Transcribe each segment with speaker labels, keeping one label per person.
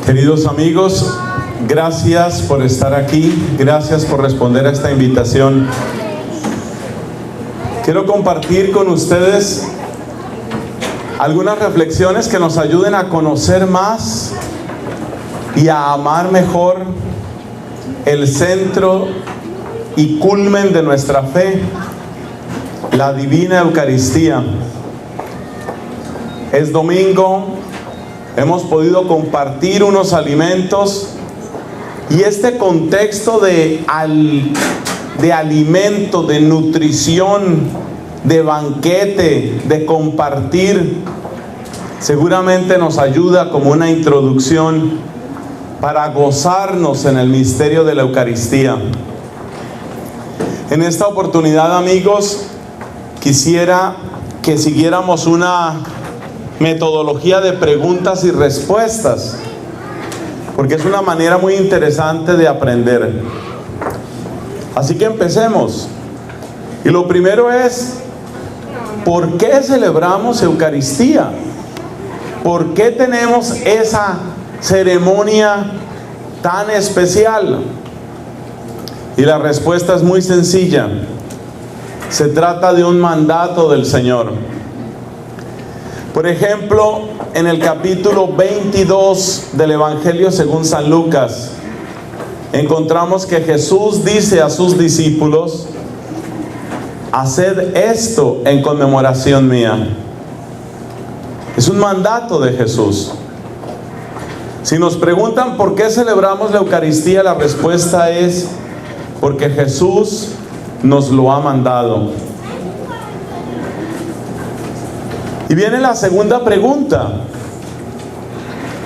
Speaker 1: Queridos amigos, gracias por estar aquí, gracias por responder a esta invitación. Quiero compartir con ustedes algunas reflexiones que nos ayuden a conocer más y a amar mejor el centro y culmen de nuestra fe, la Divina Eucaristía. Es domingo, hemos podido compartir unos alimentos y este contexto de alimento, de nutrición, de banquete, de compartir, seguramente nos ayuda como una introducción para gozarnos en el misterio de la Eucaristía. En esta oportunidad, amigos, quisiera que siguiéramos una metodología de preguntas y respuestas, porque es una manera muy interesante de aprender. Así que empecemos. Y lo primero es, ¿por qué celebramos Eucaristía? ¿Por qué tenemos esa ceremonia tan especial? Y la respuesta es muy sencilla. Se trata de un mandato del Señor. Por ejemplo, en el capítulo 22 del Evangelio según San Lucas, encontramos que Jesús dice a sus discípulos: haced esto en conmemoración mía. Es un mandato de Jesús. Si nos preguntan por qué celebramos la Eucaristía, la respuesta es porque Jesús nos lo ha mandado. Y viene la segunda pregunta: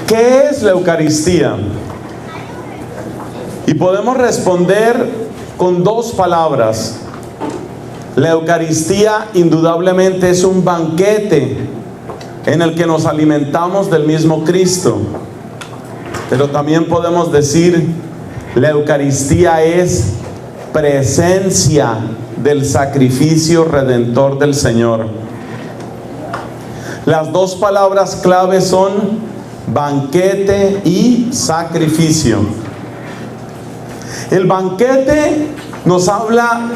Speaker 1: ¿qué es la Eucaristía? Y podemos responder con dos palabras. La Eucaristía indudablemente es un banquete en el que nos alimentamos del mismo Cristo. Pero también podemos decir, la Eucaristía es presencia del sacrificio redentor del Señor. Las dos palabras clave son banquete y sacrificio. El banquete nos habla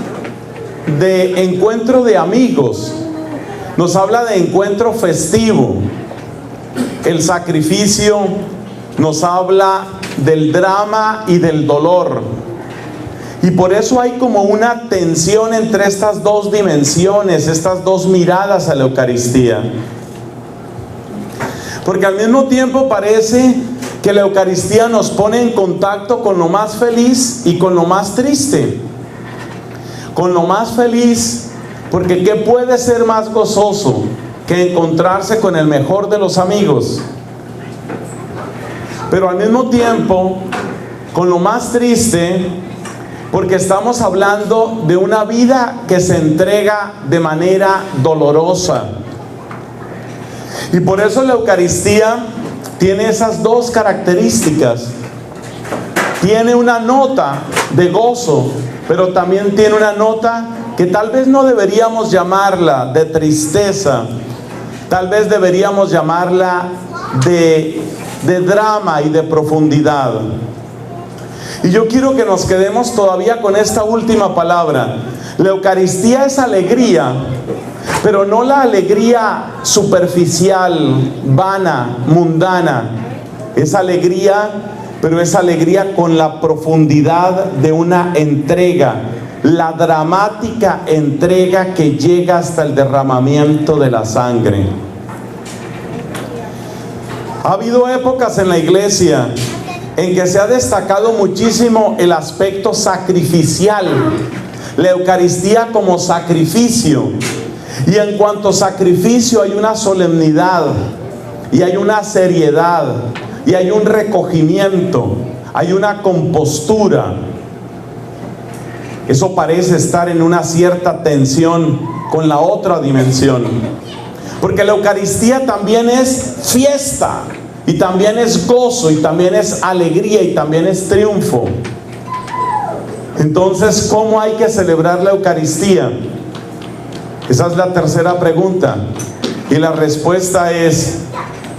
Speaker 1: de encuentro de amigos, nos habla de encuentro festivo. El sacrificio nos habla del drama y del dolor. Y por eso hay como una tensión entre estas dos dimensiones, estas dos miradas a la Eucaristía. Porque al mismo tiempo parece que la Eucaristía nos pone en contacto con lo más feliz y con lo más triste. Con lo más feliz, porque ¿qué puede ser más gozoso que encontrarse con el mejor de los amigos? Pero al mismo tiempo, con lo más triste, porque estamos hablando de una vida que se entrega de manera dolorosa. Y por eso la Eucaristía tiene esas dos características. Tiene una nota de gozo, pero también tiene una nota que tal vez no deberíamos llamarla de tristeza. Tal vez deberíamos llamarla de drama y de profundidad. Y yo quiero que nos quedemos todavía con esta última palabra. La Eucaristía es alegría, pero no la alegría superficial, vana, mundana. Es alegría, pero es alegría con la profundidad de una entrega, la dramática entrega que llega hasta el derramamiento de la sangre. Ha habido épocas en la iglesia en que se ha destacado muchísimo el aspecto sacrificial, la Eucaristía como sacrificio. Y en cuanto a sacrificio hay una solemnidad, y hay una seriedad, y hay un recogimiento, hay una compostura. Eso parece estar en una cierta tensión con la otra dimensión. Porque la Eucaristía también es fiesta, y también es gozo, y también es alegría, y también es triunfo. Entonces, ¿cómo hay que celebrar la Eucaristía? Esa es la tercera pregunta. Y la respuesta es: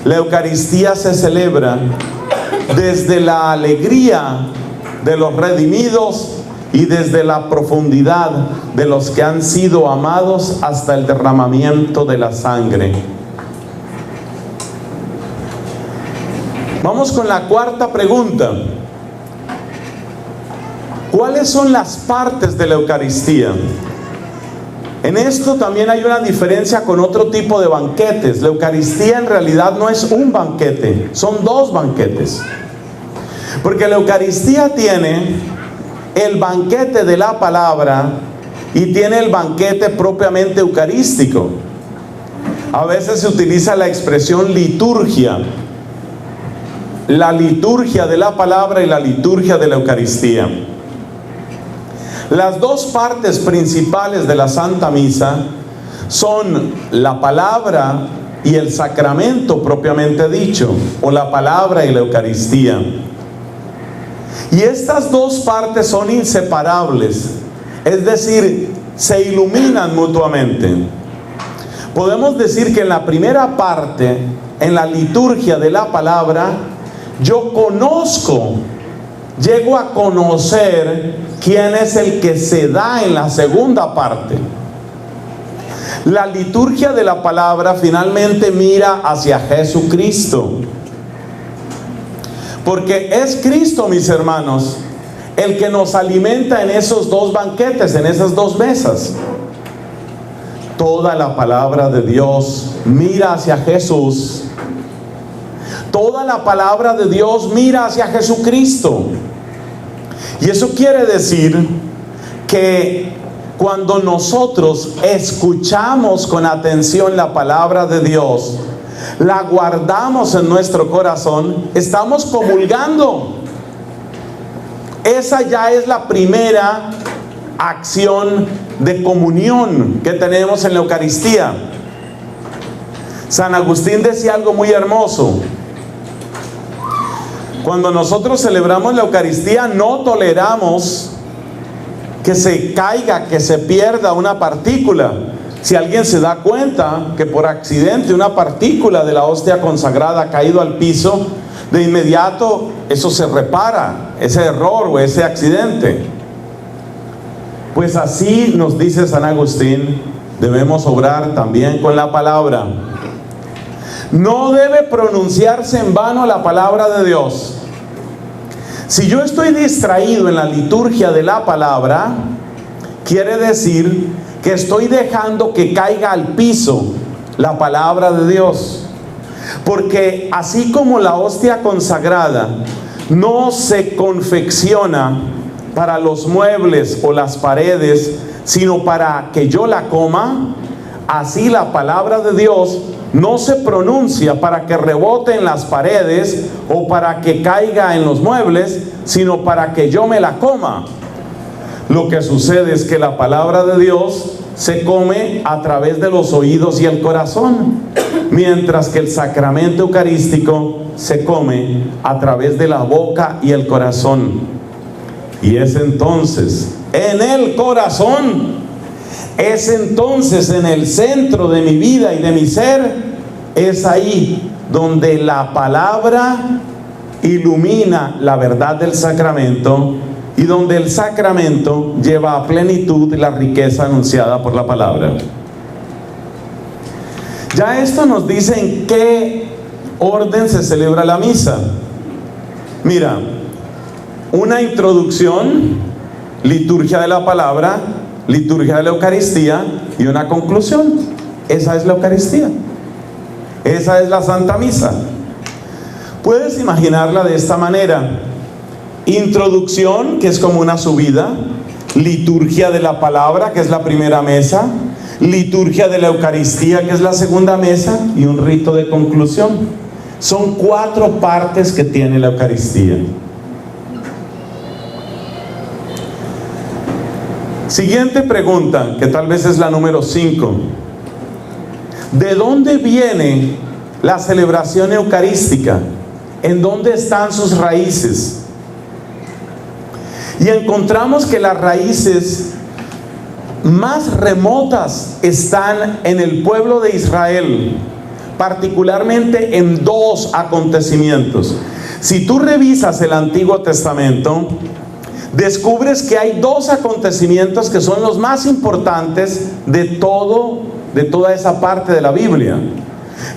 Speaker 1: la Eucaristía se celebra desde la alegría de los redimidos y desde la profundidad de los que han sido amados hasta el derramamiento de la sangre. Vamos con la cuarta pregunta. ¿Cuáles son las partes de la Eucaristía? En esto también hay una diferencia con otro tipo de banquetes. La Eucaristía en realidad no es un banquete, son dos banquetes. Porque la Eucaristía tiene el banquete de la palabra y tiene el banquete propiamente eucarístico. A veces se utiliza la expresión liturgia. La liturgia de la palabra y la liturgia de la Eucaristía. Las dos partes principales de la Santa Misa son la palabra y el sacramento propiamente dicho, o la palabra y la Eucaristía. Y estas dos partes son inseparables, es decir, se iluminan mutuamente. Podemos decir que en la primera parte, en la liturgia de la palabra, yo conozco, llego a conocer quién es el que se da en la segunda parte. La liturgia de la palabra finalmente mira hacia Jesucristo. Porque es Cristo, mis hermanos, el que nos alimenta en esos dos banquetes, en esas dos mesas. Toda la palabra de Dios mira hacia Jesús. Toda la palabra de Dios mira hacia Jesucristo. Y eso quiere decir que cuando nosotros escuchamos con atención la palabra de Dios, la guardamos en nuestro corazón, estamos comulgando. Esa ya es la primera acción de comunión que tenemos en la Eucaristía. San Agustín decía algo muy hermoso. Cuando nosotros celebramos la Eucaristía, no toleramos que se caiga, que se pierda una partícula. Si alguien se da cuenta que por accidente una partícula de la hostia consagrada ha caído al piso, de inmediato eso se repara, ese error o ese accidente. Pues así nos dice San Agustín, debemos obrar también con la palabra. No debe pronunciarse en vano la palabra de Dios. Si yo estoy distraído en la liturgia de la palabra, quiere decir que estoy dejando que caiga al piso la palabra de Dios. Porque así como la hostia consagrada no se confecciona para los muebles o las paredes, sino para que yo la coma, así la palabra de Dios no se pronuncia para que rebote en las paredes o para que caiga en los muebles, sino para que yo me la coma. Lo que sucede es que la palabra de Dios se come a través de los oídos y el corazón, mientras que el sacramento eucarístico se come a través de la boca y el corazón. Y es entonces en el corazón, es entonces en el centro de mi vida y de mi ser, es ahí donde la palabra ilumina la verdad del sacramento y donde el sacramento lleva a plenitud la riqueza anunciada por la palabra. Ya esto nos dice en qué orden se celebra la misa. Mira, una introducción, liturgia de la palabra, liturgia de la Eucaristía y una conclusión. Esa es la Eucaristía. Esa es la Santa Misa. Puedes imaginarla de esta manera: introducción, que es como una subida; liturgia de la palabra, que es la primera mesa; liturgia de la Eucaristía, que es la segunda mesa; y un rito de conclusión. Son 4 partes que tiene la Eucaristía. Siguiente pregunta, que tal vez es la número 5. ¿De dónde viene la celebración eucarística? ¿En dónde están sus raíces? Y encontramos que las raíces más remotas están en el pueblo de Israel, particularmente en dos acontecimientos. Si tú revisas el Antiguo Testamento, descubres que hay dos acontecimientos que son los más importantes de toda esa parte de la Biblia.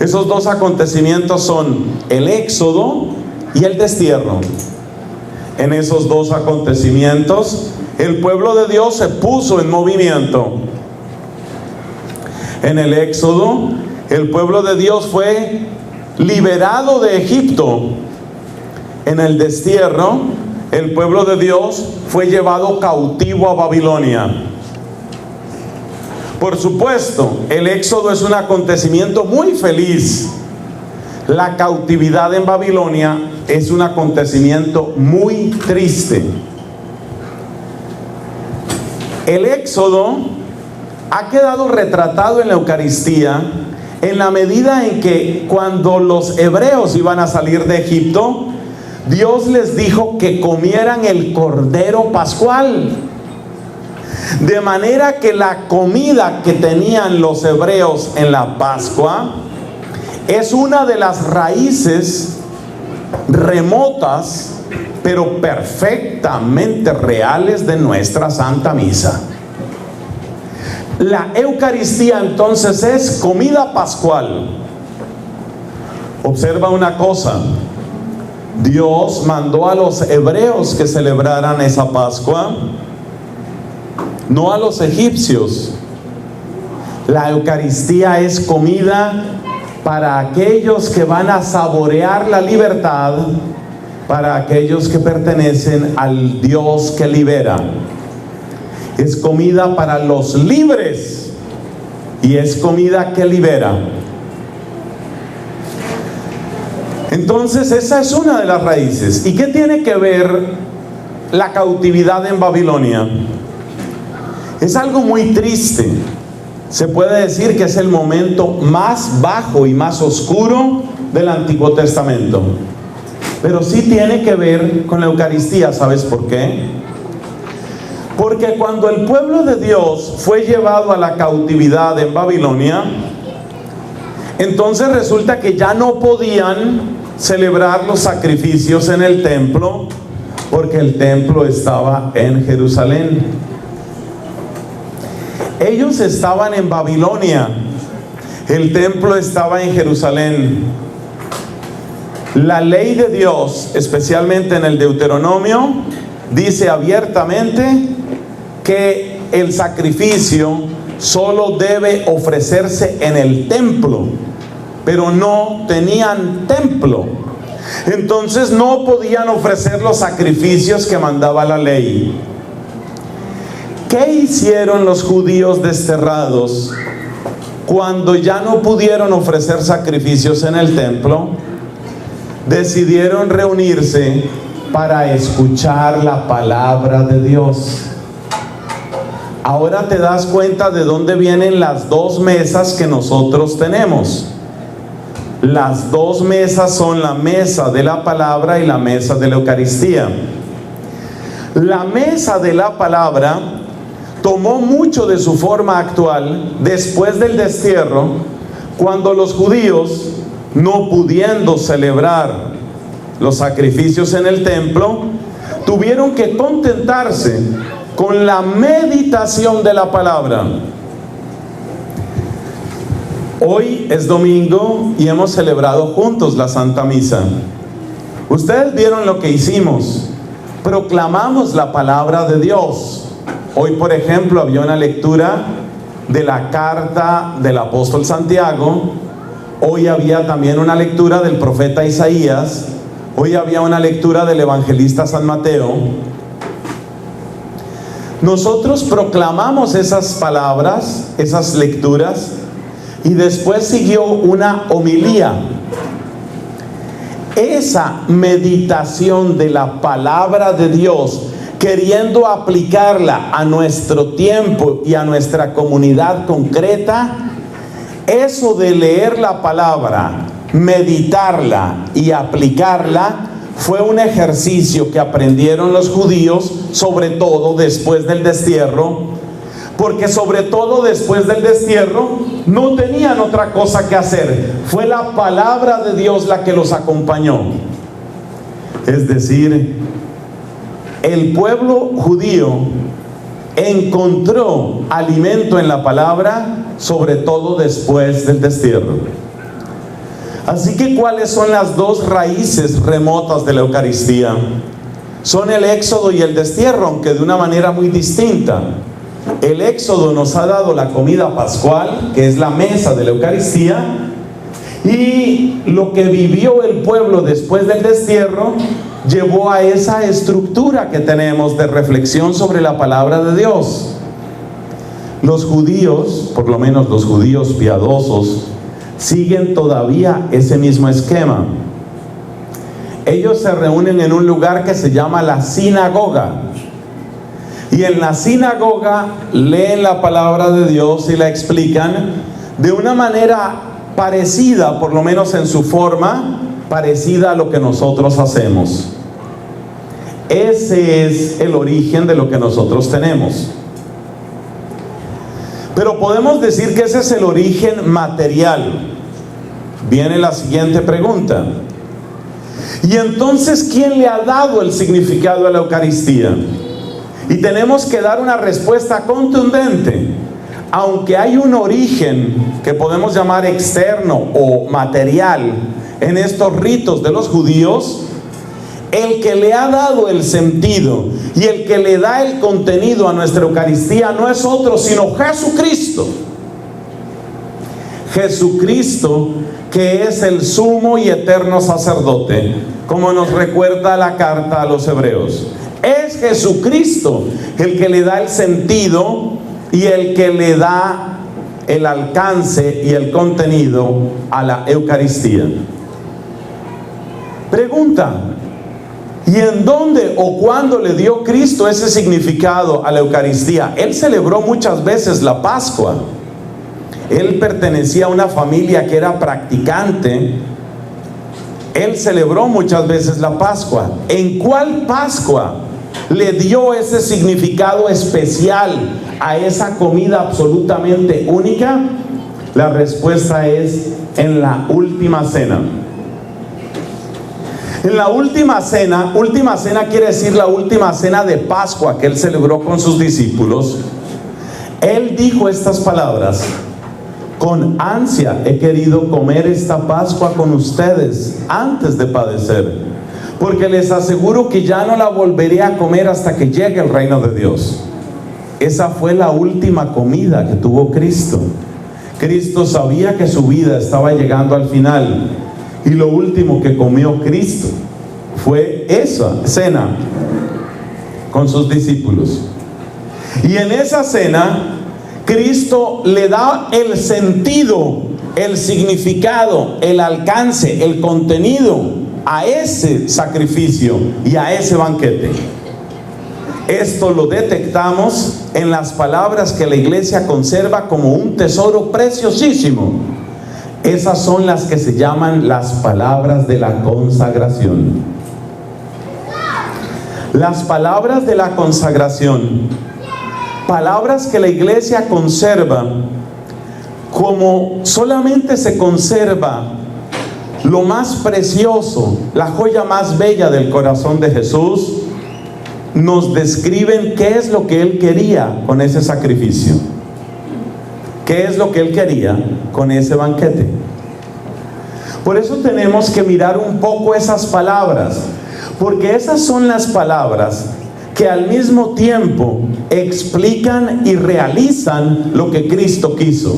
Speaker 1: Esos dos acontecimientos son el Éxodo y el destierro. En esos dos acontecimientos, el pueblo de Dios se puso en movimiento. En el Éxodo, el pueblo de Dios fue liberado de Egipto. En el destierro, el pueblo de Dios fue llevado cautivo a Babilonia. Por supuesto, el Éxodo es un acontecimiento muy feliz. La cautividad en Babilonia es un acontecimiento muy triste. El Éxodo ha quedado retratado en la Eucaristía en la medida en que cuando los hebreos iban a salir de Egipto, Dios les dijo que comieran el cordero pascual. De manera que la comida que tenían los hebreos en la Pascua es una de las raíces remotas, pero perfectamente reales de nuestra Santa Misa. La Eucaristía entonces es comida pascual. Observa una cosa: Dios mandó a los hebreos que celebraran esa Pascua, no a los egipcios. La Eucaristía es comida para aquellos que van a saborear la libertad, para aquellos que pertenecen al Dios que libera. Es comida para los libres y es comida que libera. Entonces esa es una de las raíces. ¿Y qué tiene que ver la cautividad en Babilonia? Es algo muy triste. Se puede decir que es el momento más bajo y más oscuro del Antiguo Testamento. Pero sí tiene que ver con la Eucaristía. ¿Sabes por qué? Porque cuando el pueblo de Dios fue llevado a la cautividad en Babilonia, entonces resulta que ya no podían celebrar los sacrificios en el templo, porque el templo estaba en Jerusalén. Ellos estaban en Babilonia, el templo estaba en Jerusalén. La ley de Dios, especialmente en el Deuteronomio, dice abiertamente que el sacrificio solo debe ofrecerse en el templo, pero no tenían templo. Entonces no podían ofrecer los sacrificios que mandaba la ley. ¿Qué hicieron los judíos desterrados cuando ya no pudieron ofrecer sacrificios en el templo? Decidieron reunirse para escuchar la palabra de Dios. Ahora te das cuenta de dónde vienen las dos mesas que nosotros tenemos. Las dos mesas son la mesa de la palabra y la mesa de la Eucaristía. La mesa de la palabra tomó mucho de su forma actual después del destierro, cuando los judíos, no pudiendo celebrar los sacrificios en el templo, tuvieron que contentarse con la meditación de la palabra. Hoy es domingo y hemos celebrado juntos la Santa Misa. Ustedes vieron lo que hicimos. Proclamamos la palabra de Dios. Hoy, por ejemplo, había una lectura de la carta del apóstol Santiago. Hoy había también una lectura del profeta Isaías. Hoy había una lectura del evangelista San Mateo. Nosotros proclamamos esas palabras, esas lecturas, y después siguió una homilía. Esa meditación de la palabra de Dios, queriendo aplicarla a nuestro tiempo y a nuestra comunidad concreta, eso de leer la palabra, meditarla y aplicarla, fue un ejercicio que aprendieron los judíos, sobre todo después del destierro, porque sobre todo después del destierro no tenían otra cosa que hacer. Fue la palabra de Dios la que los acompañó. Es decir, el pueblo judío encontró alimento en la palabra, sobre todo después del destierro. Así que, ¿cuáles son las dos raíces remotas de la Eucaristía? Son el éxodo y el destierro, aunque de una manera muy distinta. El éxodo nos ha dado la comida pascual, que es la mesa de la Eucaristía, y lo que vivió el pueblo después del destierro llevó a esa estructura que tenemos de reflexión sobre la palabra de Dios. Los judíos, por lo menos los judíos piadosos, siguen todavía ese mismo esquema. Ellos se reúnen en un lugar que se llama la sinagoga. Y en la sinagoga leen la palabra de Dios y la explican de una manera parecida, por lo menos en su forma, parecida a lo que nosotros hacemos. Ese es el origen de lo que nosotros tenemos. Pero podemos decir que ese es el origen material. Viene la siguiente pregunta. ¿Y entonces quién le ha dado el significado a la Eucaristía? Y tenemos que dar una respuesta contundente. Aunque hay un origen que podemos llamar externo o material en estos ritos de los judíos, el que le ha dado el sentido y el que le da el contenido a nuestra Eucaristía no es otro sino Jesucristo. Jesucristo, que es el sumo y eterno sacerdote, como nos recuerda la carta a los Hebreos. Es Jesucristo el que le da el sentido y el que le da el alcance y el contenido a la Eucaristía. Pregunta: ¿y en dónde o cuándo le dio Cristo ese significado a la Eucaristía? Él celebró muchas veces la Pascua. Él pertenecía a una familia que era practicante. Él celebró muchas veces la Pascua. ¿En cuál Pascua le dio ese significado especial a esa comida absolutamente única? La respuesta es en la última cena. En la última cena quiere decir la última cena de Pascua que él celebró con sus discípulos. Él dijo estas palabras: con ansia he querido comer esta Pascua con ustedes antes de padecer, porque les aseguro que ya no la volveré a comer hasta que llegue el reino de Dios. Esa fue la última comida que tuvo Cristo. Cristo sabía que su vida estaba llegando al final, y lo último que comió Cristo fue esa cena con sus discípulos. Y en esa cena Cristo le da el sentido, el significado, el alcance, el contenido a ese sacrificio y a ese banquete. Esto lo detectamos en las palabras que la iglesia conserva como un tesoro preciosísimo. Esas son las que se llaman las palabras de la consagración. Las palabras de la consagración, palabras que la iglesia conserva como solamente se conserva lo más precioso, la joya más bella del corazón de Jesús, nos describen qué es lo que Él quería con ese sacrificio. ¿Qué es lo que Él quería con ese banquete? Por eso tenemos que mirar un poco esas palabras, porque esas son las palabras que al mismo tiempo explican y realizan lo que Cristo quiso.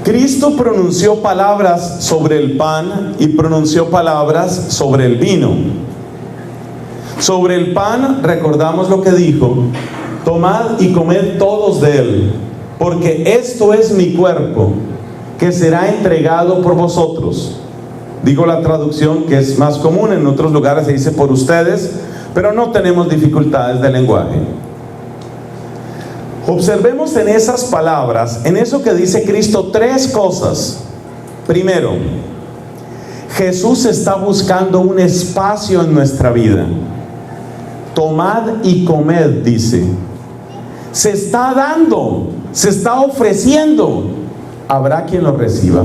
Speaker 1: Cristo pronunció palabras sobre el pan y pronunció palabras sobre el vino. Sobre el pan, recordamos lo que dijo: tomad y comed todos de él, porque esto es mi cuerpo, que será entregado por vosotros. Digo la traducción que es más común, en otros lugares se dice por ustedes, pero no tenemos dificultades de lenguaje. Observemos en esas palabras, en eso que dice Cristo, tres cosas. Primero, Jesús está buscando un espacio en nuestra vida. Tomad y comed, dice. se está dando, se está ofreciendo. ¿Habrá quien lo reciba?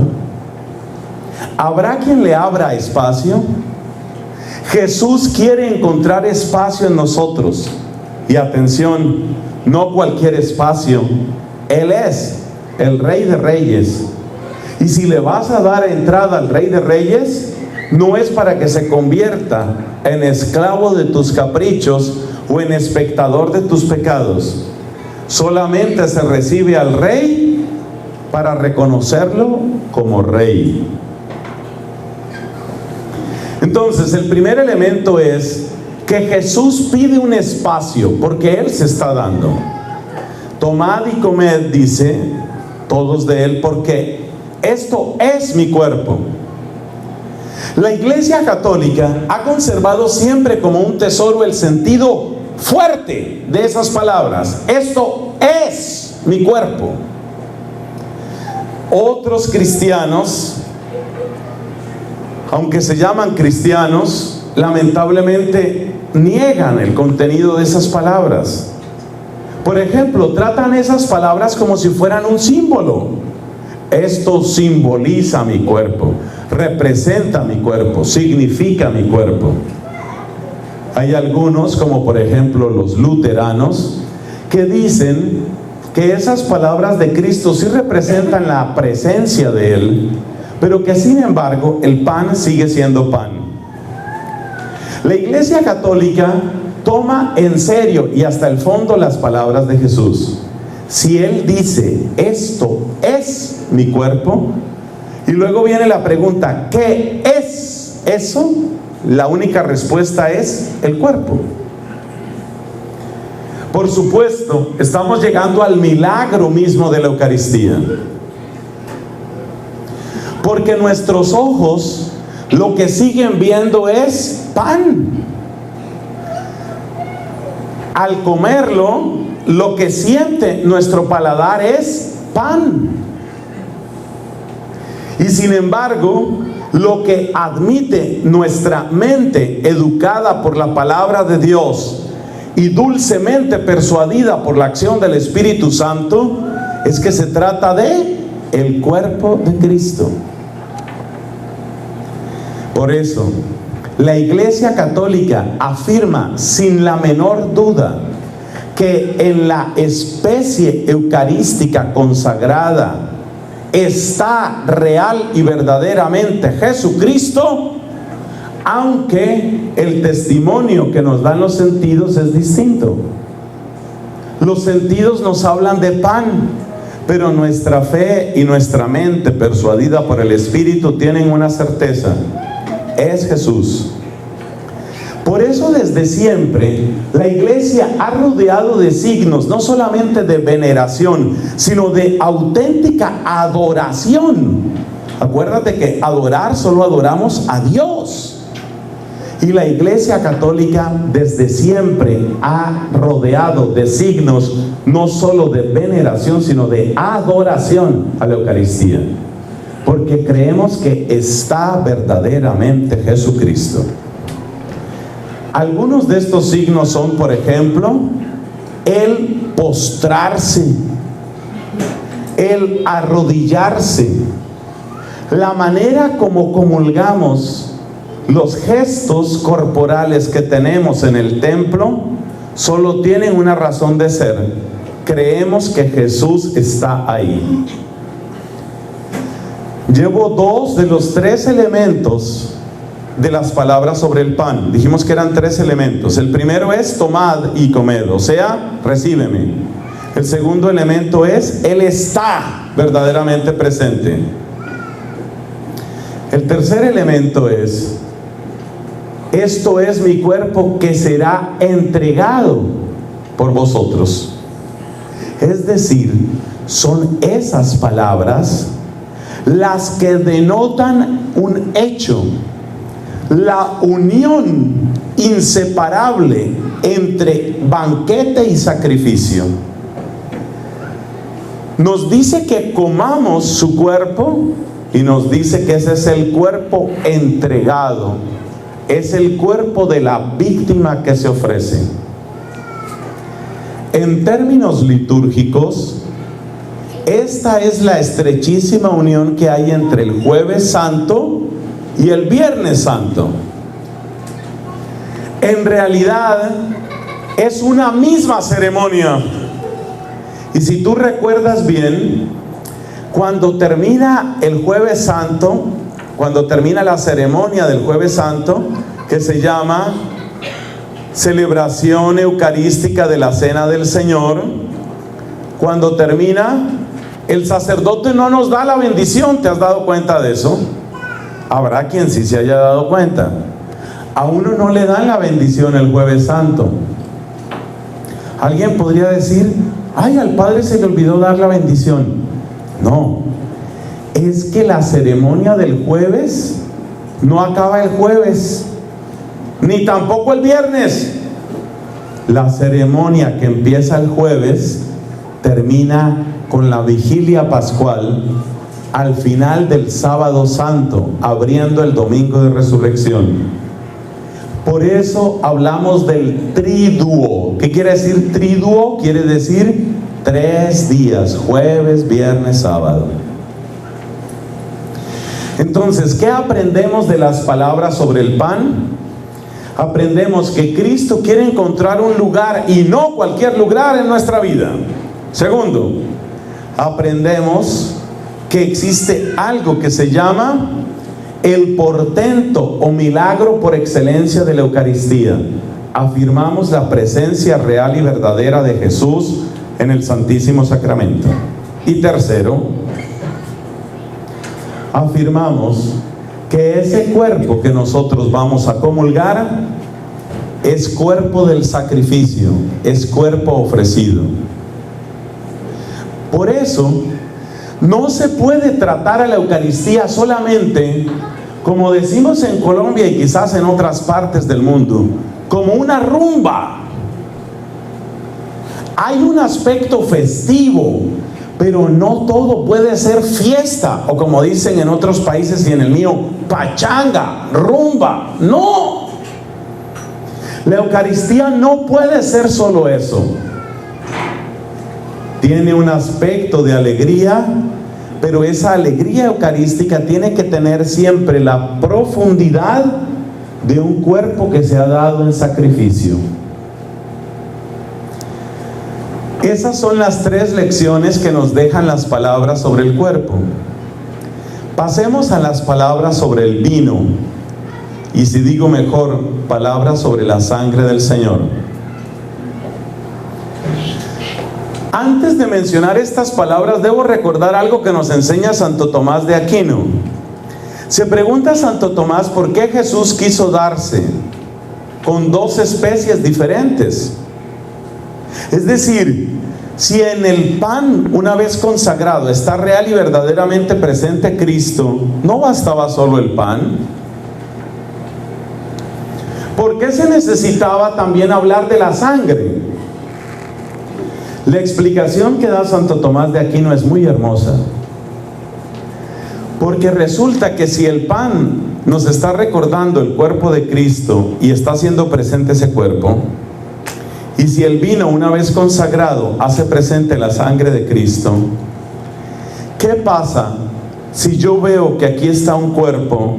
Speaker 1: ¿Habrá quien le abra espacio? Jesús quiere encontrar espacio en nosotros. Y atención, no cualquier espacio. Él es el Rey de Reyes. Y si le vas a dar entrada al Rey de Reyes, no es para que se convierta en esclavo de tus caprichos o en espectador de tus pecados. Solamente se recibe al Rey para reconocerlo como Rey. Entonces, el primer elemento es que Jesús pide un espacio porque Él se está dando. Tomad y comed, dice, todos de Él, porque esto es mi cuerpo. La Iglesia Católica ha conservado siempre como un tesoro el sentido fuerte de esas palabras. Esto es mi cuerpo. Otros cristianos, aunque se llaman cristianos, lamentablemente niegan el contenido de esas palabras. Por ejemplo, tratan esas palabras como si fueran un símbolo. Esto simboliza mi cuerpo, representa mi cuerpo, significa mi cuerpo. Hay algunos, como por ejemplo los luteranos, que dicen que esas palabras de Cristo sí representan la presencia de Él, pero que sin embargo el pan sigue siendo pan. La Iglesia Católica toma en serio y hasta el fondo las palabras de Jesús. Si Él dice, esto es mi cuerpo, y luego viene la pregunta, ¿qué es eso? La única respuesta es el cuerpo. Por supuesto, estamos llegando al milagro mismo de la Eucaristía. Porque nuestros ojos lo que siguen viendo es pan. Al comerlo, lo que siente nuestro paladar es pan. Y sin embargo, lo que admite nuestra mente educada por la palabra de Dios y dulcemente persuadida por la acción del Espíritu Santo es que se trata de el cuerpo de Cristo. Por eso, la Iglesia Católica afirma sin la menor duda que en la especie eucarística consagrada está real y verdaderamente Jesucristo, aunque el testimonio que nos dan los sentidos es distinto. Los sentidos nos hablan de pan, pero nuestra fe y nuestra mente, persuadida por el Espíritu, tienen una certeza: es Jesús. Por eso desde siempre la Iglesia ha rodeado de signos, no solamente de veneración, sino de auténtica adoración. Acuérdate que adorar solo adoramos a Dios. Y la Iglesia Católica desde siempre ha rodeado de signos, no solo de veneración, sino de adoración a la Eucaristía. Porque creemos que está verdaderamente Jesucristo. Algunos de estos signos son, por ejemplo, el postrarse, el arrodillarse, la manera como comulgamos. Los gestos corporales que tenemos en el templo solo tienen una razón de ser: creemos que Jesús está ahí. Llevo 2 de los 3 elementos de las palabras sobre el pan. Dijimos que eran 3 elementos. El primero es tomad y comed, o sea, recíbeme. El segundo elemento es Él está verdaderamente presente. El tercer elemento es: esto es mi cuerpo que será entregado por vosotros. Es decir, son esas palabras las que denotan un hecho, la unión inseparable entre banquete y sacrificio. Nos dice que comamos su cuerpo y nos dice que ese es el cuerpo entregado, es el cuerpo de la víctima que se ofrece. En términos litúrgicos, esta es la estrechísima unión que hay entre el Jueves Santo y el Viernes Santo. En realidad, es una misma ceremonia. Y si tú recuerdas bien, cuando termina el Jueves Santo, cuando termina la ceremonia del Jueves Santo, que se llama celebración eucarística de la Cena del Señor, cuando termina, el sacerdote no nos da la bendición. ¿Te has dado cuenta de eso? Habrá quien sí se haya dado cuenta. A uno no le dan la bendición el Jueves Santo. Alguien podría decir: ay, al Padre se le olvidó dar la bendición. No, es que la ceremonia del jueves no acaba el jueves, ni tampoco el viernes. La ceremonia que empieza el jueves termina con la vigilia pascual al final del sábado santo, abriendo el domingo de resurrección. Por eso hablamos del triduo. ¿Qué quiere decir triduo? Quiere decir 3 días, jueves, viernes, sábado. Entonces, ¿qué aprendemos de las palabras sobre el pan? Aprendemos que Cristo quiere encontrar un lugar, y no cualquier lugar, en nuestra vida. Segundo, aprendemos que existe algo que se llama el portento o milagro por excelencia de la Eucaristía. Afirmamos la presencia real y verdadera de Jesús en el Santísimo Sacramento. Y tercero, afirmamos que ese cuerpo que nosotros vamos a comulgar es cuerpo del sacrificio, es cuerpo ofrecido. Por eso, no se puede tratar a la Eucaristía solamente, como decimos en Colombia y quizás en otras partes del mundo, como una rumba. Hay un aspecto festivo, pero no todo puede ser fiesta, o como dicen en otros países y en el mío, pachanga, rumba. No, la Eucaristía no puede ser solo eso. Tiene un aspecto de alegría, pero esa alegría eucarística tiene que tener siempre la profundidad de un cuerpo que se ha dado en sacrificio. Esas son las 3 lecciones que nos dejan las palabras sobre el cuerpo. Pasemos a las palabras sobre el vino, y si digo mejor, palabras sobre la sangre del Señor. Antes de mencionar estas palabras, debo recordar algo que nos enseña Santo Tomás de Aquino. Se pregunta Santo Tomás por qué Jesús quiso darse con 2 especies diferentes. Es decir, si en el pan, una vez consagrado, está real y verdaderamente presente Cristo, ¿no bastaba solo el pan? ¿Por qué se necesitaba también hablar de la sangre? La explicación que da Santo Tomás de Aquino es muy hermosa. Porque resulta que si el pan nos está recordando el cuerpo de Cristo y está haciendo presente ese cuerpo, y si el vino, una vez consagrado, hace presente la sangre de Cristo, ¿qué pasa si yo veo que aquí está un cuerpo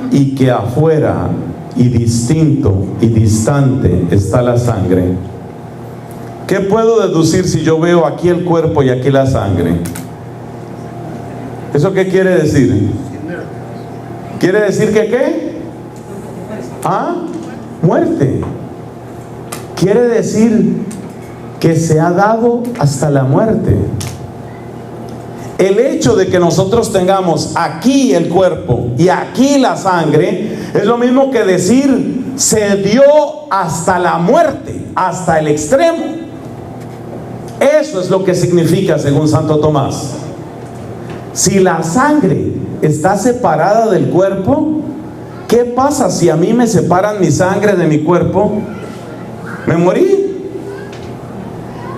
Speaker 1: y que afuera y distinto y distante está la sangre? ¿Qué puedo deducir si yo veo aquí el cuerpo y aquí la sangre? ¿Eso qué quiere decir? ¿Quiere decir que qué? Muerte. Quiere decir que se ha dado hasta la muerte. El hecho de que nosotros tengamos aquí el cuerpo y aquí la sangre es lo mismo que decir se dio hasta la muerte, hasta el extremo. Eso es lo que significa según Santo Tomás. Si la sangre está separada del cuerpo, ¿qué pasa si a mí me separan mi sangre de mi cuerpo? Me morí.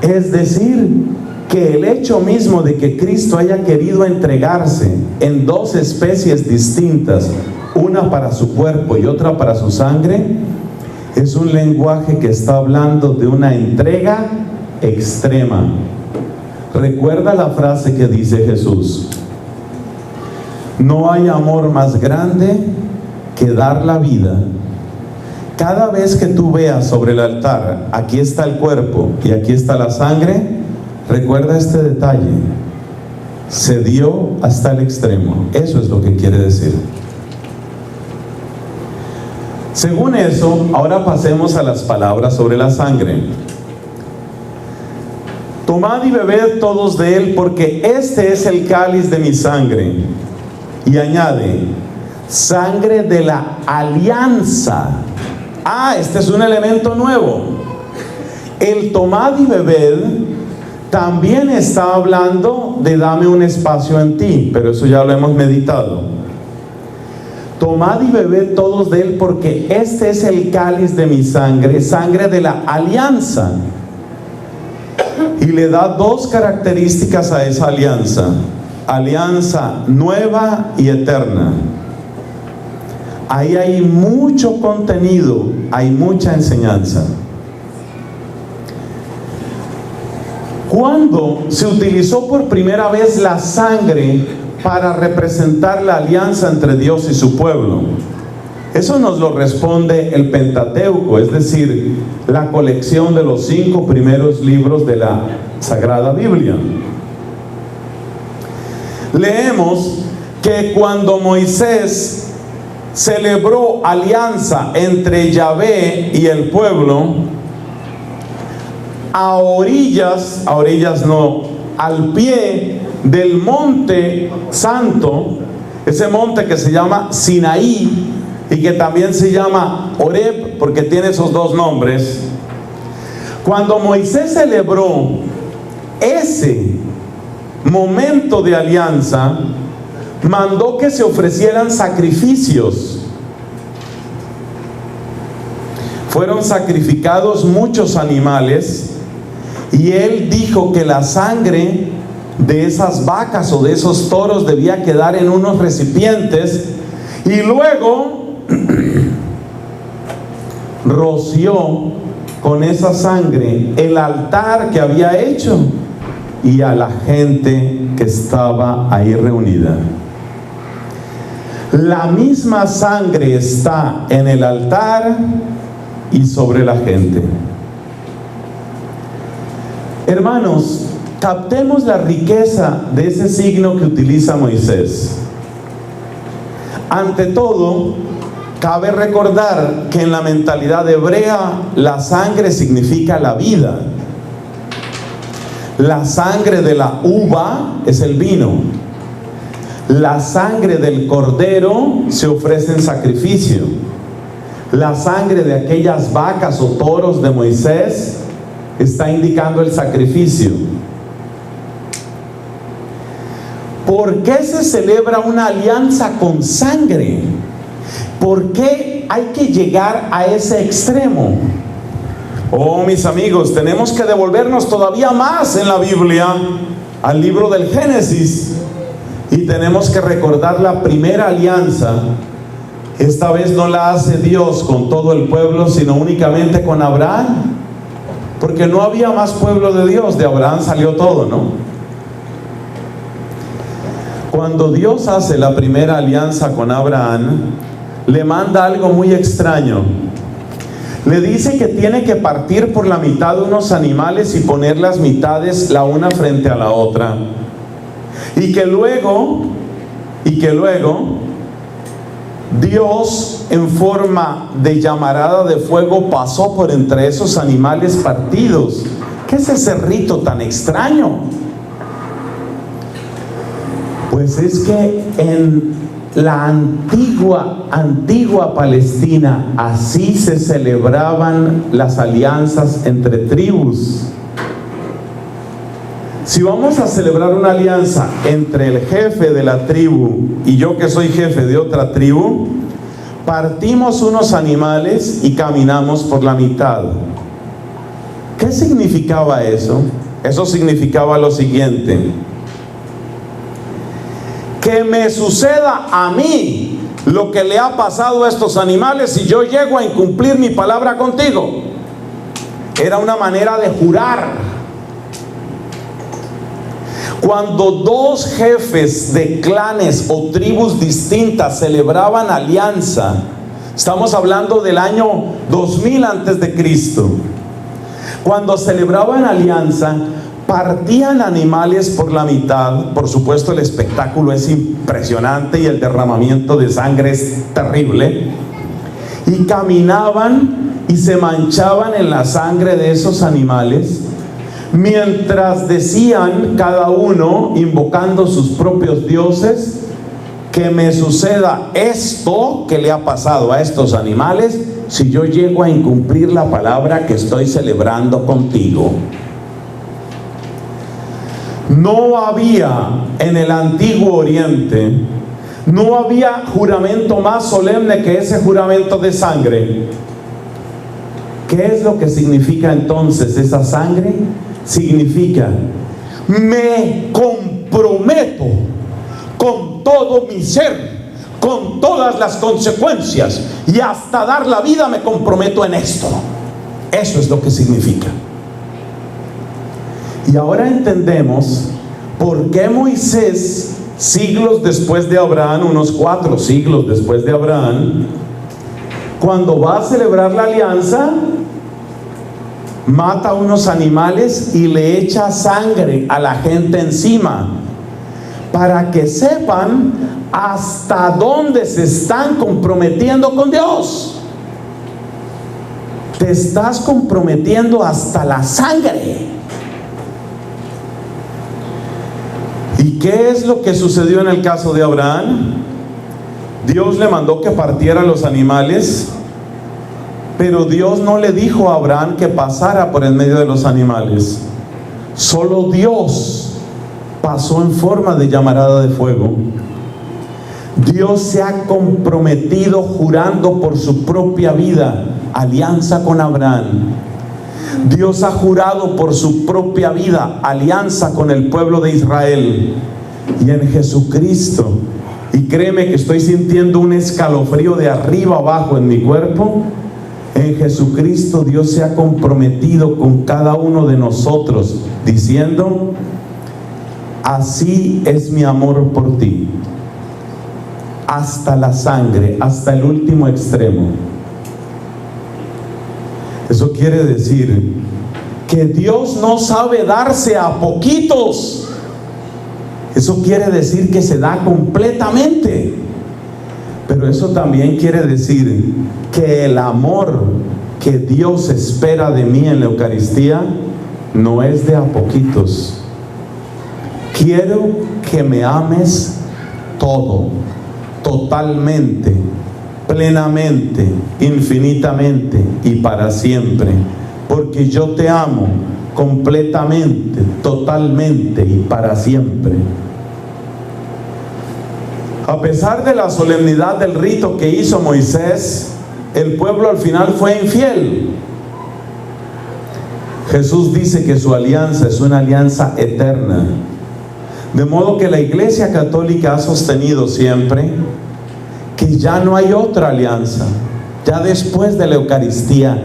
Speaker 1: Es decir, que el hecho mismo de que Cristo haya querido entregarse en 2 especies distintas, una para su cuerpo y otra para su sangre, es un lenguaje que está hablando de una entrega extrema. Recuerda la frase que dice Jesús: no hay amor más grande que dar la vida. Cada vez que tú veas sobre el altar, aquí está el cuerpo y aquí está la sangre, recuerda este detalle: se dio hasta el extremo. Eso es lo que quiere decir. Según eso, ahora pasemos a las palabras sobre la sangre. Tomad y bebed todos de él, porque este es el cáliz de mi sangre. Y añade: sangre de la alianza. Este es un elemento nuevo. El tomad y bebed también está hablando de dame un espacio en ti, pero eso ya lo hemos meditado. Tomad y bebed todos de él, porque este es el cáliz de mi sangre, sangre de la alianza. Y le da dos características a esa alianza: alianza nueva y eterna. Ahí hay mucho contenido, hay mucha enseñanza. ¿Cuándo se utilizó por primera vez la sangre para representar la alianza entre Dios y su pueblo? Eso nos lo responde el Pentateuco, es decir, la colección de los 5 primeros libros de la Sagrada Biblia. Leemos que cuando Moisés celebró alianza entre Yahvé y el pueblo, al pie del monte santo, ese monte que se llama Sinaí y que también se llama Horeb, porque tiene esos dos nombres. Cuando Moisés celebró ese momento de alianza, mandó que se ofrecieran sacrificios. Fueron sacrificados muchos animales, y él dijo que la sangre de esas vacas o de esos toros debía quedar en unos recipientes, y luego roció con esa sangre el altar que había hecho y a la gente que estaba ahí reunida. La misma sangre está en el altar y sobre la gente. Hermanos, captemos la riqueza de ese signo que utiliza Moisés. Ante todo, cabe recordar que en la mentalidad hebrea la sangre significa la vida. La sangre de la uva es el vino. La sangre del cordero se ofrece en sacrificio. La sangre de aquellas vacas o toros de Moisés está indicando el sacrificio. ¿Por qué se celebra una alianza con sangre? ¿Por qué hay que llegar a ese extremo? Oh, mis amigos, tenemos que devolvernos todavía más en la Biblia, al libro del Génesis. Y tenemos que recordar la primera alianza. Esta vez no la hace Dios con todo el pueblo, sino únicamente con Abraham, porque no había más pueblo de Dios. De Abraham salió todo, ¿no? Cuando Dios hace la primera alianza con Abraham, le manda algo muy extraño. Le dice que tiene que partir por la mitad de unos animales y poner las mitades la una frente a la otra. Y que luego Dios, en forma de llamarada de fuego, pasó por entre esos animales partidos. ¿Qué es ese rito tan extraño? Pues es que en la antigua Palestina así se celebraban las alianzas entre tribus. Si vamos a celebrar una alianza entre el jefe de la tribu y yo, que soy jefe de otra tribu, partimos unos animales y caminamos por la mitad. ¿Qué significaba eso? Eso significaba lo siguiente: que me suceda a mí lo que le ha pasado a estos animales si yo llego a incumplir mi palabra contigo. Era una manera de jurar Cuando dos jefes de clanes o tribus distintas celebraban alianza, estamos hablando del año 2000 antes de Cristo. Cuando celebraban alianza, partían animales por la mitad. Por supuesto, el espectáculo es impresionante y el derramamiento de sangre es terrible. Y caminaban y se manchaban en la sangre de esos animales, mientras decían cada uno, invocando sus propios dioses, que me suceda esto que le ha pasado a estos animales si yo llego a incumplir la palabra que estoy celebrando contigo. No había en el Antiguo Oriente, no había juramento más solemne que ese juramento de sangre. ¿Qué es lo que significa entonces esa sangre? Significa: me comprometo con todo mi ser, con todas las consecuencias, y hasta dar la vida me comprometo en esto. Eso es lo que significa. Y ahora entendemos por qué Moisés, siglos después de Abraham, unos 4 siglos después de Abraham, cuando va a celebrar la alianza, mata unos animales y le echa sangre a la gente encima, para que sepan hasta dónde se están comprometiendo con Dios. Te estás comprometiendo hasta la sangre. ¿Y qué es lo que sucedió en el caso de Abraham? Dios le mandó que partiera los animales, pero Dios no le dijo a Abraham que pasara por en medio de los animales. Solo Dios pasó en forma de llamarada de fuego. Dios se ha comprometido jurando por su propia vida alianza con Abraham. Dios ha jurado por su propia vida alianza con el pueblo de Israel. Y en Jesucristo, y créeme que estoy sintiendo un escalofrío de arriba abajo en mi cuerpo, en Jesucristo Dios se ha comprometido con cada uno de nosotros, diciendo: así es mi amor por ti, hasta la sangre, hasta el último extremo. Eso quiere decir que Dios no sabe darse a poquitos. Eso quiere decir que se da completamente. Pero eso también quiere decir que el amor que Dios espera de mí en la Eucaristía no es de a poquitos. Quiero que me ames todo, totalmente, plenamente, infinitamente y para siempre, porque yo te amo completamente, totalmente y para siempre. A pesar de la solemnidad del rito que hizo Moisés, el pueblo al final fue infiel. Jesús dice que su alianza es una alianza eterna, de modo que la Iglesia Católica ha sostenido siempre que ya no hay otra alianza. Ya después de la Eucaristía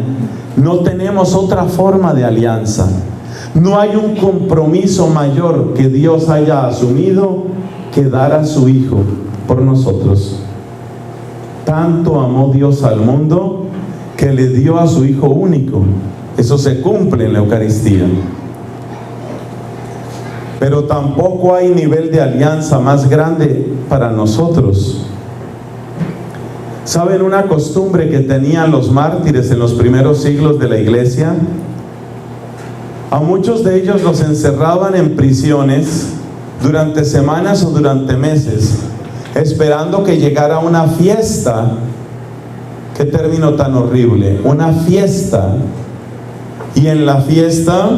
Speaker 1: no tenemos otra forma de alianza. No hay un compromiso mayor que Dios haya asumido que dar a su Hijo por nosotros. Tanto amó Dios al mundo que le dio a su Hijo único. Eso se cumple en la Eucaristía. Pero tampoco hay nivel de alianza más grande para nosotros. ¿Saben una costumbre que tenían los mártires en los primeros siglos de la iglesia? A muchos de ellos los encerraban en prisiones durante semanas o durante meses, esperando que llegara una fiesta. Qué término tan horrible, una fiesta. Y en la fiesta,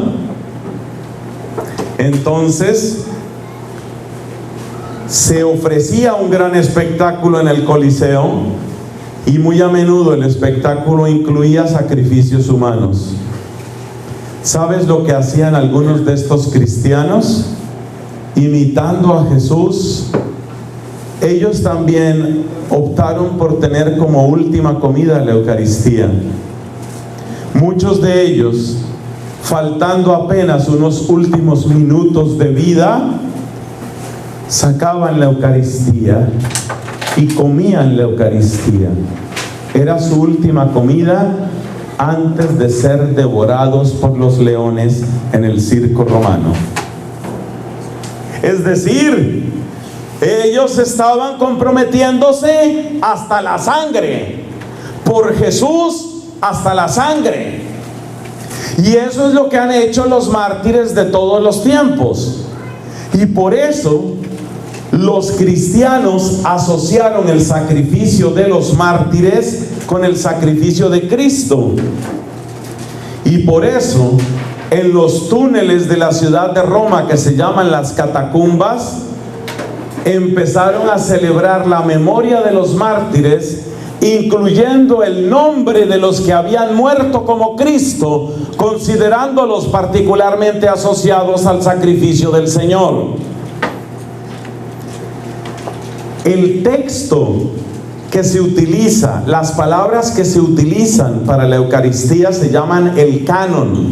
Speaker 1: entonces, se ofrecía un gran espectáculo en el Coliseo, y muy a menudo el espectáculo incluía sacrificios humanos. ¿Sabes lo que hacían algunos de estos cristianos? Imitando a Jesús, ellos también optaron por tener como última comida la Eucaristía. Muchos de ellos, faltando apenas unos últimos minutos de vida, sacaban la Eucaristía y comían la Eucaristía. Era su última comida antes de ser devorados por los leones en el circo romano. Es decir, ellos estaban comprometiéndose hasta la sangre, por Jesús hasta la sangre. Y eso es lo que han hecho los mártires de todos los tiempos. Y por eso los cristianos asociaron el sacrificio de los mártires con el sacrificio de Cristo. Y por eso en los túneles de la ciudad de Roma, que se llaman las catacumbas, empezaron a celebrar la memoria de los mártires, incluyendo el nombre de los que habían muerto como Cristo, considerándolos particularmente asociados al sacrificio del Señor. El texto que se utiliza, las palabras que se utilizan para la Eucaristía se llaman el canon.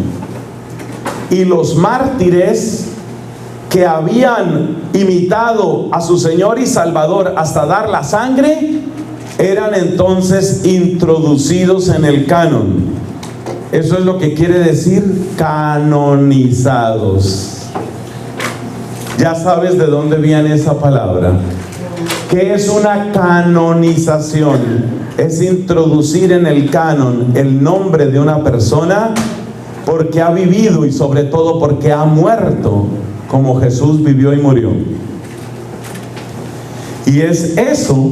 Speaker 1: Y los mártires que habían imitado a su Señor y Salvador hasta dar la sangre, eran entonces introducidos en el canon. Eso es lo que quiere decir canonizados. Ya sabes de dónde viene esa palabra. ¿Qué es una canonización? Es introducir en el canon el nombre de una persona porque ha vivido y sobre todo porque ha muerto como Jesús vivió y murió. Y es eso,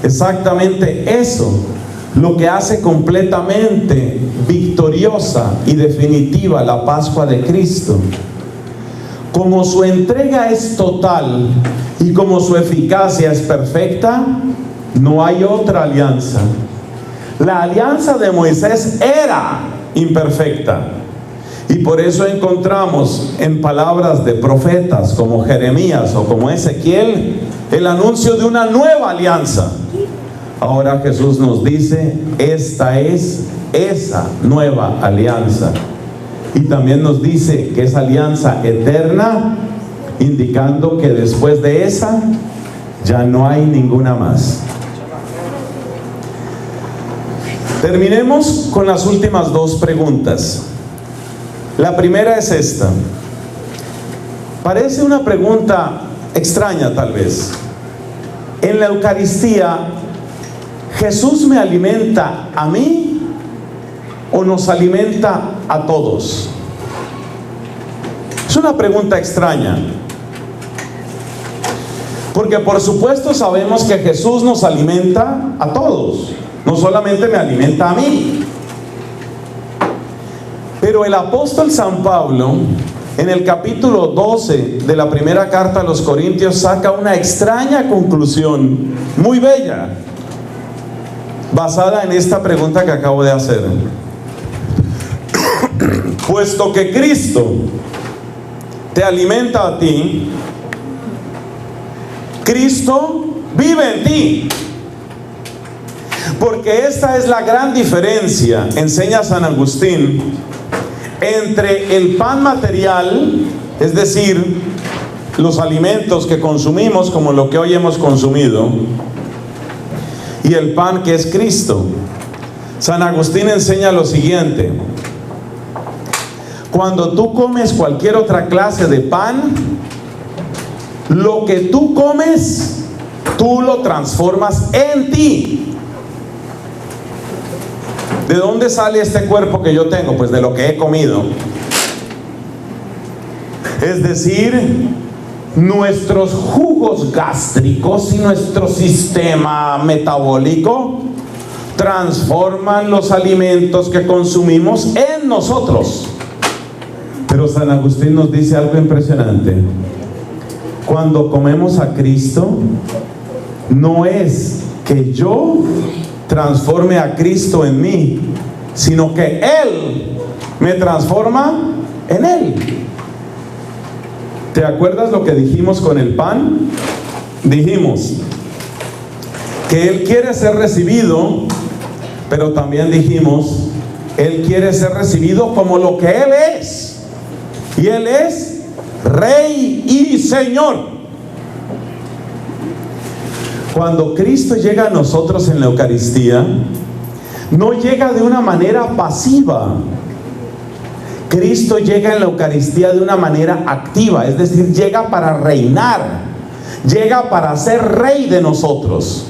Speaker 1: exactamente eso, lo que hace completamente victoriosa y definitiva la Pascua de Cristo. Como su entrega es total y como su eficacia es perfecta, no hay otra alianza. La alianza de Moisés era imperfecta. Y por eso encontramos en palabras de profetas como Jeremías o como Ezequiel el anuncio de una nueva alianza. Ahora Jesús nos dice, esta es esa nueva alianza. Y también nos dice que es alianza eterna, indicando que después de esa ya no hay ninguna más. Terminemos con las últimas dos preguntas. La primera es esta. Parece una pregunta extraña tal vez. En la Eucaristía, ¿Jesús me alimenta a mí o nos alimenta a todos? Es una pregunta extraña. Porque por supuesto sabemos que Jesús nos alimenta a todos. No solamente me alimenta a mí. Pero el apóstol San Pablo, en el capítulo 12 de la primera carta a los Corintios, saca una extraña conclusión, muy bella, basada en esta pregunta que acabo de hacer. Puesto que Cristo te alimenta a ti, Cristo vive en ti. Porque esta es la gran diferencia, enseña San Agustín, entre el pan material, es decir, los alimentos que consumimos como lo que hoy hemos consumido, y el pan que es Cristo. San Agustín enseña lo siguiente: cuando tú comes cualquier otra clase de pan, lo que tú comes, tú lo transformas en ti. ¿De dónde sale este cuerpo que yo tengo? Pues de lo que he comido. Es decir, nuestros jugos gástricos y nuestro sistema metabólico transforman los alimentos que consumimos en nosotros. Pero San Agustín nos dice algo impresionante. Cuando comemos a Cristo, no es que yo transforme a Cristo en mí, sino que Él me transforma en Él. ¿Te acuerdas lo que dijimos con el pan? Dijimos que Él quiere ser recibido, pero también dijimos, Él quiere ser recibido como lo que Él es. Y Él es Rey y Señor. Cuando Cristo llega a nosotros en la Eucaristía, no llega de una manera pasiva. Cristo llega en la Eucaristía de una manera activa, es decir, llega para reinar, llega para ser rey de nosotros.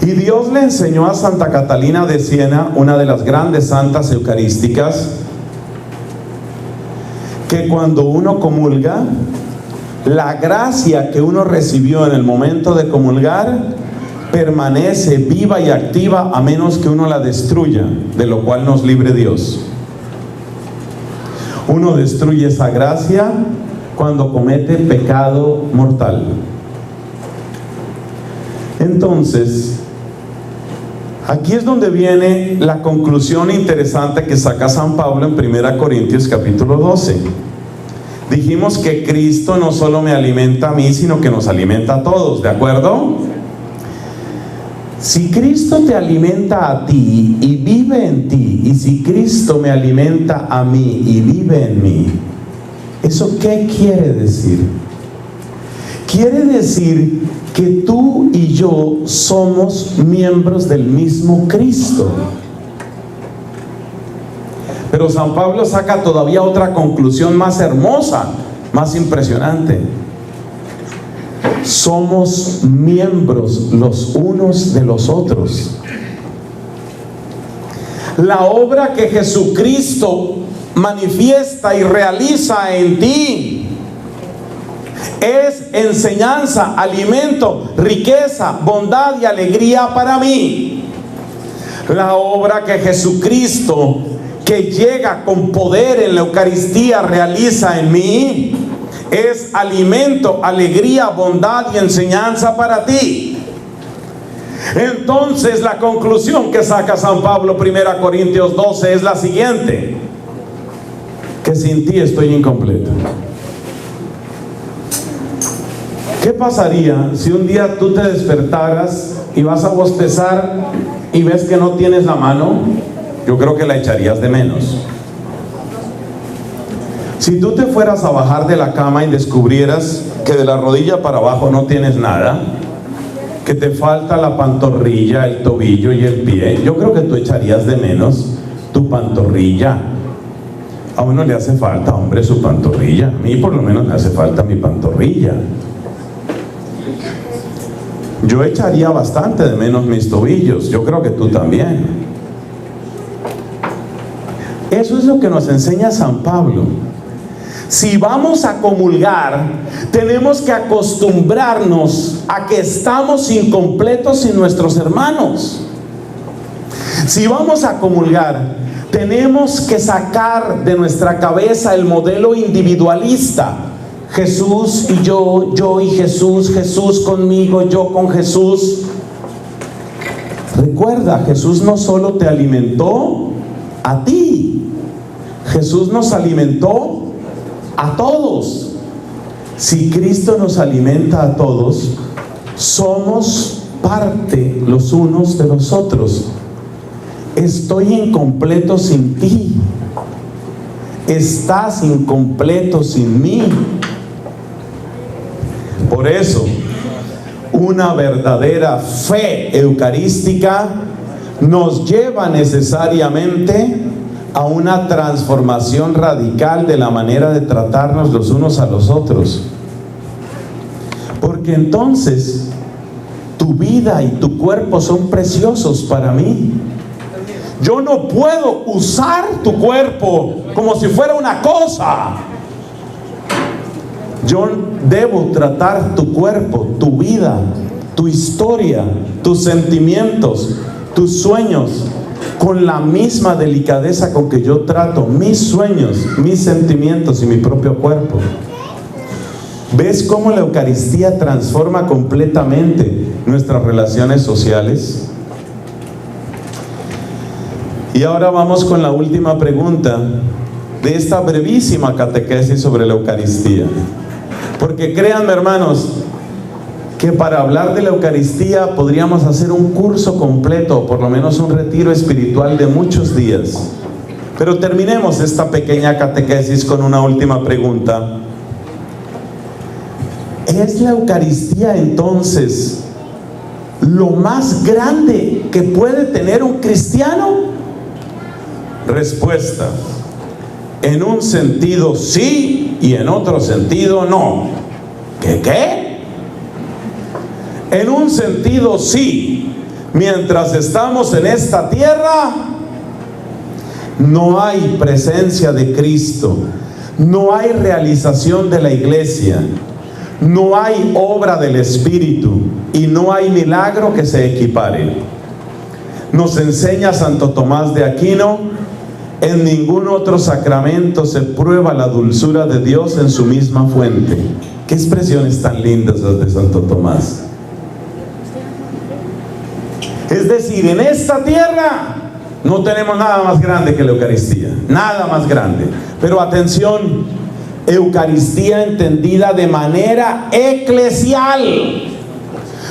Speaker 1: Y Dios le enseñó a Santa Catalina de Siena, una de las grandes santas eucarísticas, que cuando uno comulga, la gracia que uno recibió en el momento de comulgar permanece viva y activa a menos que uno la destruya, de lo cual nos libre Dios. Uno destruye esa gracia cuando comete pecado mortal. Entonces, aquí es donde viene la conclusión interesante que saca San Pablo en 1 Corintios capítulo 12. Dijimos que Cristo no solo me alimenta a mí, sino que nos alimenta a todos, ¿de acuerdo? Si Cristo te alimenta a ti y vive en ti, y si Cristo me alimenta a mí y vive en mí, ¿eso qué quiere decir? Quiere decir que tú y yo somos miembros del mismo Cristo. Pero San Pablo saca todavía otra conclusión más hermosa, más impresionante. Somos miembros los unos de los otros. La obra que Jesucristo manifiesta y realiza en ti es enseñanza, alimento, riqueza, bondad y alegría para mí. La obra que Jesucristo, que llega con poder en la Eucaristía, realiza en mí es alimento, alegría, bondad y enseñanza para ti. Entonces la conclusión que saca San Pablo, 1 Corintios 12, es la siguiente: que sin ti estoy incompleto. ¿Qué pasaría si un día tú te despertaras y vas a bostezar y ves que no tienes la mano? Yo creo que la echarías de menos. Si tú te fueras a bajar de la cama y descubrieras que de la rodilla para abajo no tienes nada, que te falta la pantorrilla, el tobillo y el pie, yo creo que tú echarías de menos tu pantorrilla. A uno le hace falta, hombre, su pantorrilla. A mí por lo menos me hace falta mi pantorrilla. Yo echaría bastante de menos mis tobillos. Yo creo que tú también. Eso es lo que nos enseña San Pablo. Si vamos a comulgar, tenemos que acostumbrarnos a que estamos incompletos sin nuestros hermanos. Si vamos a comulgar, tenemos que sacar de nuestra cabeza el modelo individualista. Jesús y yo y Jesús, Jesús conmigo, yo con Jesús. Recuerda, Jesús no solo te alimentó a ti, Jesús nos alimentó a todos. Si Cristo nos alimenta a todos, somos parte los unos de los otros. Estoy incompleto sin ti. Estás incompleto sin mí. Por eso, una verdadera fe eucarística nos lleva necesariamente a una transformación radical de la manera de tratarnos los unos a los otros. Porque entonces tu vida y tu cuerpo son preciosos para mí. Yo no puedo usar tu cuerpo como si fuera una cosa. Yo debo tratar tu cuerpo, tu vida, tu historia, tus sentimientos, tus sueños, con la misma delicadeza con que yo trato mis sueños, mis sentimientos y mi propio cuerpo. ¿Ves cómo la Eucaristía transforma completamente nuestras relaciones sociales? Y ahora vamos con la última pregunta de esta brevísima catequesis sobre la Eucaristía. Porque créanme, hermanos, que para hablar de la Eucaristía podríamos hacer un curso completo, o por lo menos un retiro espiritual de muchos días. Pero terminemos esta pequeña catequesis con una última pregunta. ¿Es la Eucaristía entonces lo más grande que puede tener un cristiano? Respuesta: en un sentido sí y en otro sentido no. ¿Qué? En un sentido sí, mientras estamos en esta tierra, no hay presencia de Cristo, no hay realización de la iglesia, no hay obra del Espíritu y no hay milagro que se equipare. Nos enseña Santo Tomás de Aquino: en ningún otro sacramento se prueba la dulzura de Dios en su misma fuente. Qué expresiones tan lindas las de Santo Tomás. Es decir, en esta tierra no tenemos nada más grande que la Eucaristía, nada más grande. Pero atención, Eucaristía entendida de manera eclesial,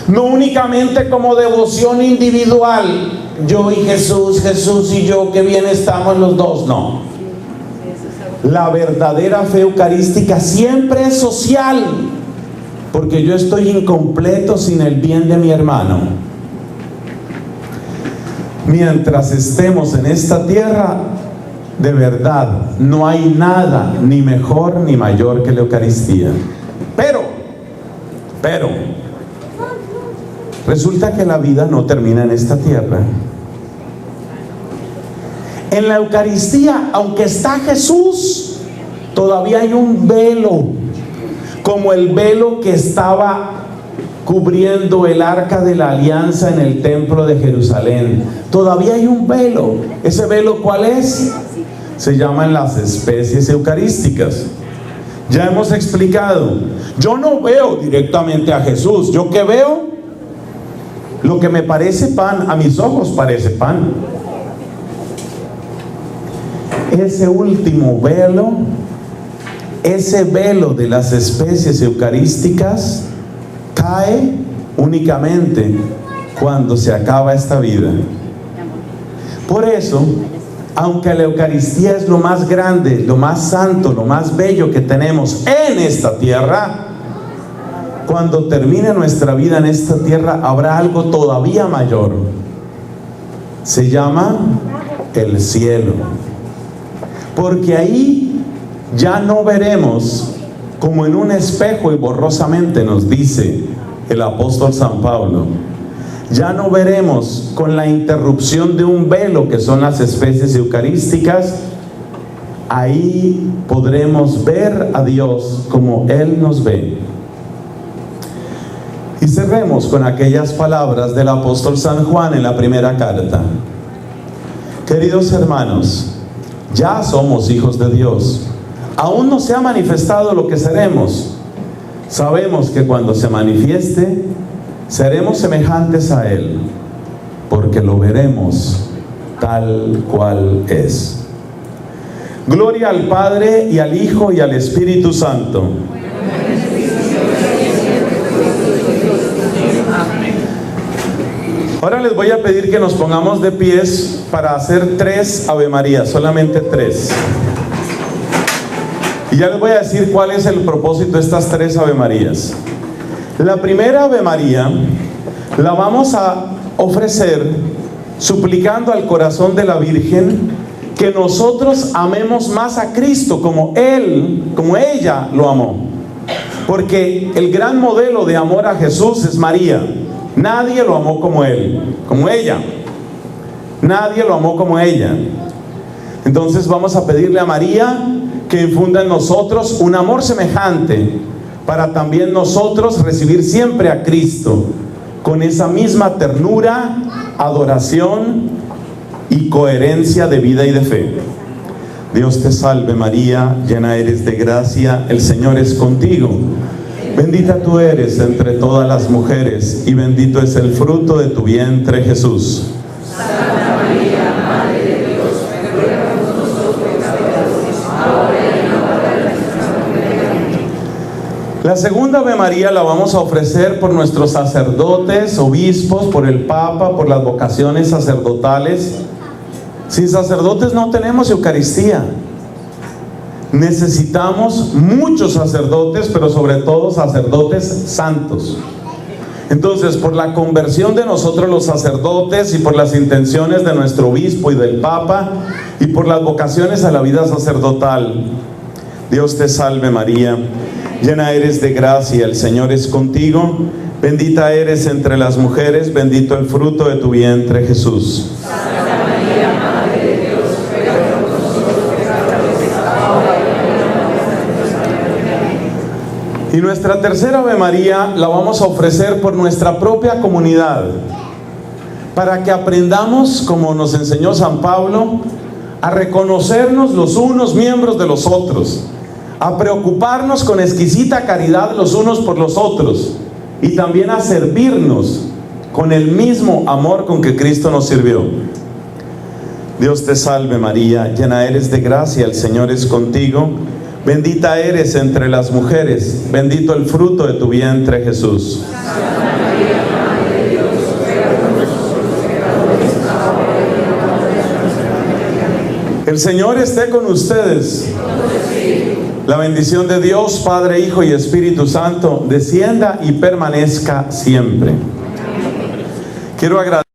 Speaker 1: no únicamente como devoción individual, yo y Jesús, Jesús y yo, qué bien estamos los dos. No, la verdadera fe eucarística siempre es social, porque yo estoy incompleto sin el bien de mi hermano. Mientras estemos en esta tierra, de verdad, no hay nada ni mejor ni mayor que la Eucaristía. Pero, resulta que la vida no termina en esta tierra. En la Eucaristía, aunque está Jesús, todavía hay un velo, como el velo que estaba cubriendo el arca de la alianza en el templo de Jerusalén. Todavía hay un velo. ¿Ese velo cuál es? Se llaman las especies eucarísticas. Ya hemos explicado. Yo no veo directamente a Jesús. ¿Yo qué veo? Lo que me parece pan, a mis ojos parece pan. Ese último velo, ese velo de las especies eucarísticas, cae únicamente cuando se acaba esta vida. Por eso, aunque la Eucaristía es lo más grande, lo más santo, lo más bello que tenemos en esta tierra, cuando termine nuestra vida en esta tierra habrá algo todavía mayor. Se llama el cielo. Porque ahí ya no veremos como en un espejo y borrosamente, nos dice el apóstol San Pablo. Ya no veremos con la interrupción de un velo que son las especies eucarísticas. Ahí podremos ver a Dios como Él nos ve. Y cerremos con aquellas palabras del apóstol San Juan en la primera carta. Queridos hermanos, ya somos hijos de Dios. Aún no se ha manifestado lo que seremos. Sabemos que cuando se manifieste, seremos semejantes a Él, porque lo veremos tal cual es. Gloria al Padre, y al Hijo, y al Espíritu Santo. Ahora les voy a pedir que nos pongamos de pies para hacer 3 Ave Marías, solamente 3. Y ya les voy a decir cuál es el propósito de estas 3 Ave Marías. La primera Ave María la vamos a ofrecer suplicando al corazón de la Virgen que nosotros amemos más a Cristo como Él, como ella lo amó. Porque el gran modelo de amor a Jesús es María. Nadie lo amó como Él, como ella. Nadie lo amó como ella. Entonces vamos a pedirle a María que infunda en nosotros un amor semejante, para también nosotros recibir siempre a Cristo con esa misma ternura, adoración y coherencia de vida y de fe. Dios te salve María, llena eres de gracia, el Señor es contigo. Bendita tú eres entre todas las mujeres, y bendito es el fruto de tu vientre, Jesús.
Speaker 2: Santa María, Madre de Dios, ruega por nosotros pecadores, ahora y en la hora de nuestra muerte.
Speaker 1: La segunda Ave María la vamos a ofrecer por nuestros sacerdotes, obispos, por el Papa, por las vocaciones sacerdotales. Sin sacerdotes no tenemos Eucaristía. Necesitamos muchos sacerdotes, pero sobre todo sacerdotes santos. Entonces, por la conversión de nosotros los sacerdotes y por las intenciones de nuestro obispo y del Papa y por las vocaciones a la vida sacerdotal, Dios te salve María, llena eres de gracia, el Señor es contigo, bendita eres entre las mujeres, bendito el fruto de tu vientre Jesús.
Speaker 2: Santa María, Madre de Dios, ruega por nosotros pecadores, ahora y en la hora de nuestra muerte.
Speaker 1: Y nuestra tercera Ave María la vamos a ofrecer por nuestra propia comunidad, para que aprendamos, como nos enseñó San Pablo, a reconocernos los unos miembros de los otros, a preocuparnos con exquisita caridad los unos por los otros y también a servirnos con el mismo amor con que Cristo nos sirvió. Dios te salve María, llena eres de gracia, el Señor es contigo, bendita eres entre las mujeres, bendito el fruto de tu vientre Jesús.
Speaker 2: Santa María, Madre de Dios, ruega por nosotros pecadores, ahora y en la hora de nuestra muerte.
Speaker 1: El Señor esté con ustedes. La bendición de Dios, Padre, Hijo y Espíritu Santo, descienda y permanezca siempre. Quiero agradecer